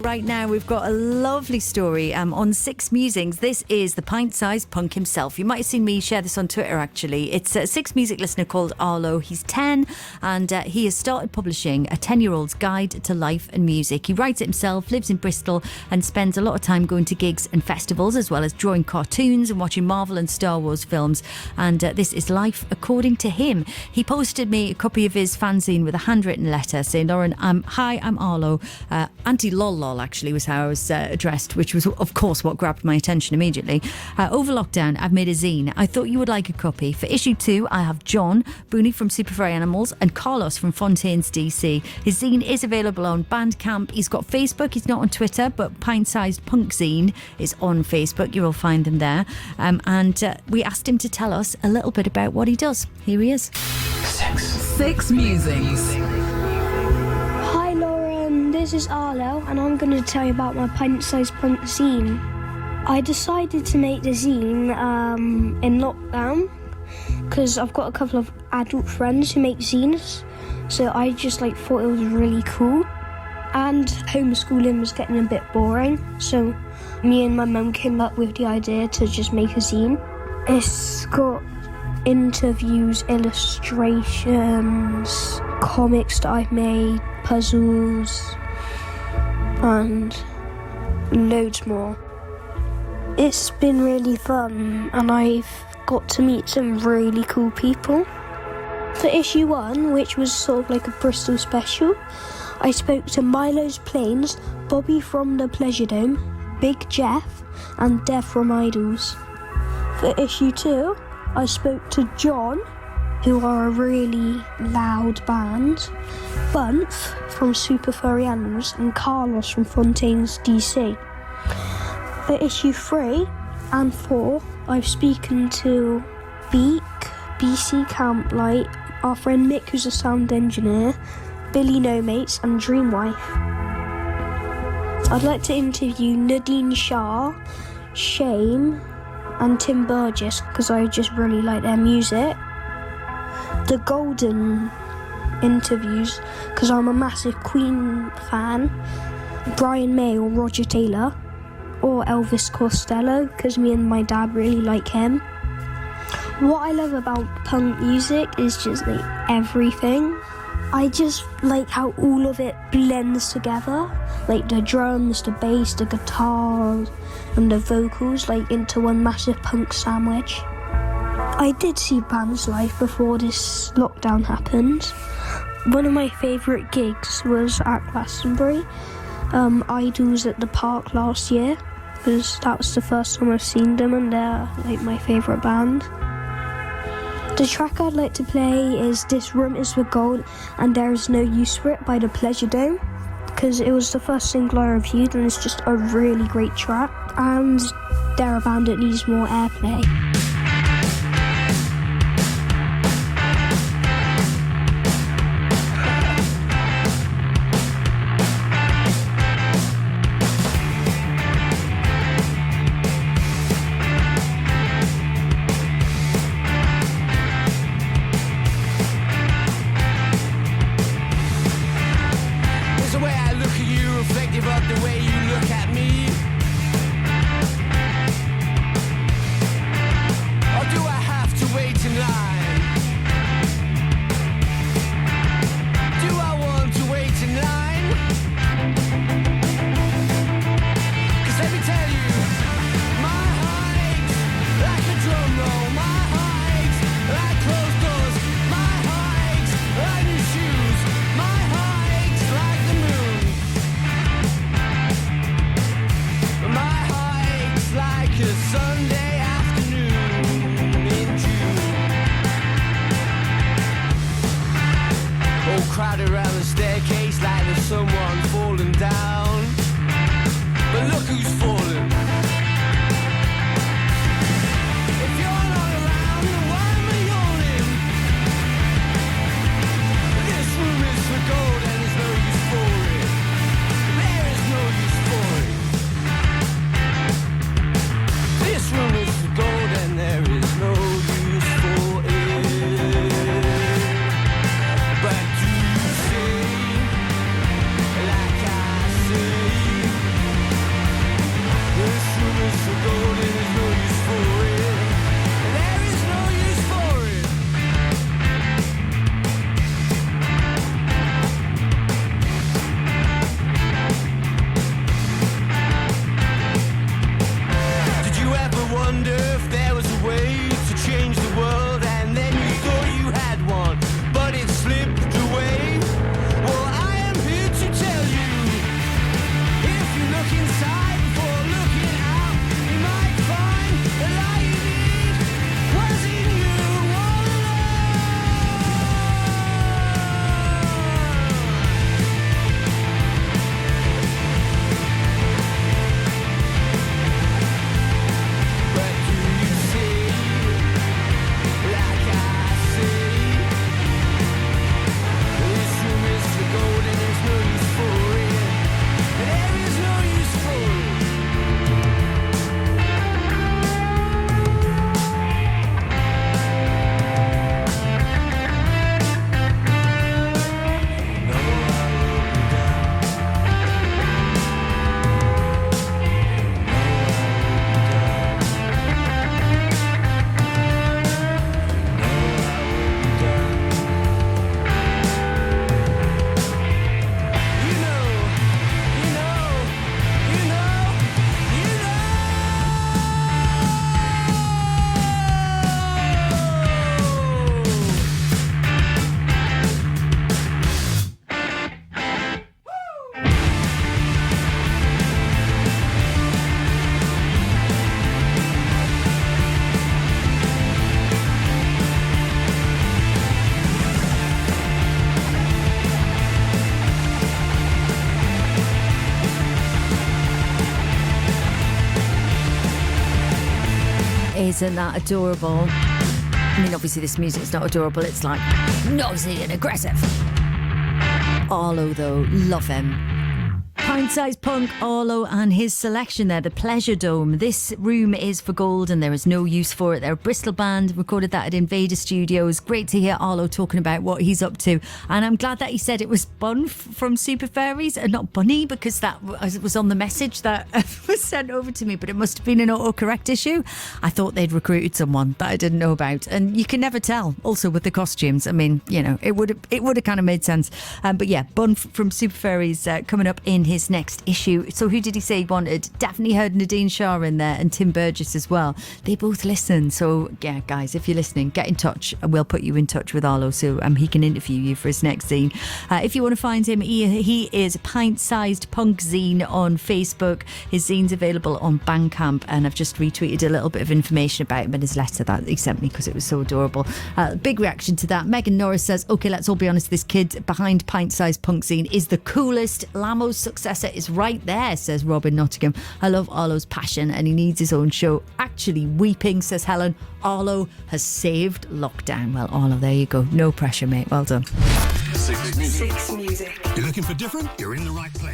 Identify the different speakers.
Speaker 1: right now. We've got a lovely story on Six Musings. This is the pint-sized punk himself. You might have seen me share this on Twitter, actually. It's a Six music listener called Arlo. He's 10 and he has started publishing a 10-year-old's guide to life and music. He writes it himself, lives in Bristol and spends a lot of time going to gigs and festivals, as well as drawing cartoons and watching Marvel and Star Wars films. And this is life according to him. He posted me a copy of his fanzine with a handwritten letter saying, Lauren, hi, I'm Arlo. Auntie Lol Lol actually was how I was addressed, which was of course what grabbed my attention immediately. Over lockdown, I've made a zine. I thought you would like a copy. For issue 2, I have John Booney from Super Furry Animals and Carlos from Fontaines DC. His zine is available on Bandcamp. He's got Facebook. He's not on Twitter, but Pint-sized Punk Zine is on Facebook. You will find them there. And we asked him to tell us a little bit about what he does. Here he is.
Speaker 2: Six Musings.
Speaker 3: Hi Lauren, this is Arlo and I'm going to tell you about my pint-sized punk zine. I decided to make the zine in lockdown because I've got a couple of adult friends who make zines, so I just thought it was really cool. And homeschooling was getting a bit boring, so me and my mum came up with the idea to just make a zine. It's got interviews, illustrations, comics that I've made, puzzles, and loads more. It's been really fun and I've got to meet some really cool people. For issue 1, which was sort of like a Bristol special, I spoke to Milo's Plains, Bobby from the Pleasure Dome, Big Jeff, and Dev from Idols. For issue 2, I spoke to John, who are a really loud band, Bunf from Super Furry Animals, and Carlos from Fontaines DC. For issue 3 and 4, I've spoken to Beak, BC Camplight, our friend Mick, who's a sound engineer, Billy No Mates, and Dreamwife. I'd like to interview Nadine Shah, Shane, and Tim Burgess because I just really like their music. The Golden interviews because I'm a massive Queen fan. Brian May or Roger Taylor or Elvis Costello because me and my dad really like him. What I love about punk music is just everything. I just like how all of it blends together, the drums, the bass, the guitar, and the vocals into one massive punk sandwich. I did see bands live before this lockdown happened. One of my favourite gigs was at Glastonbury, Idols at the Park last year, because that was the first time I've seen them and they're my favourite band. The track I'd like to play is This Room Is for Gold and There Is No Use For It by the Pleasure Dome, because it was the first single I reviewed and it's just a really great track and they're a band that needs more airplay.
Speaker 4: The way you look at me,
Speaker 1: Isn't that adorable? I mean, obviously this music's not adorable. It's like noisy and aggressive. Arlo, though, love him. Pint-sized punk, Arlo, and his selection there, the Pleasure Dome. This room is for gold and there is no use for it. They're a Bristol band, recorded that at Invader Studios. Great to hear Arlo talking about what he's up to. And I'm glad that he said it was Bun from Super Fairies and not Bunny, because that was on the message that was sent over to me, but it must have been an autocorrect issue. I thought they'd recruited someone that I didn't know about. And you can never tell, also with the costumes. I mean, you know, it would have kind of made sense. But yeah, Bun from Super Fairies coming up in his next issue. So who did he say he wanted? Definitely heard Nadine Shah in there and Tim Burgess as well. They both listen. So yeah, guys, if you're listening, get in touch and we'll put you in touch with Arlo so he can interview you for his next zine. If you want to find him, he is Pint-sized Punk Zine on Facebook. His zine's available on Bandcamp, and I've just retweeted a little bit of information about him in his letter that he sent me because it was so adorable. Big reaction to that. Megan Norris says, okay, let's all be honest, this kid behind Pint-sized Punk Zine is the coolest. Lamo's successor is right there, says Robin Nottingham. I love Arlo's passion and he needs his own show. Actually weeping, says Helen. Arlo has saved lockdown. Well, Arlo, there you go. No pressure, mate. Well done.
Speaker 2: Six Music.
Speaker 4: You're looking for different? You're in the right place.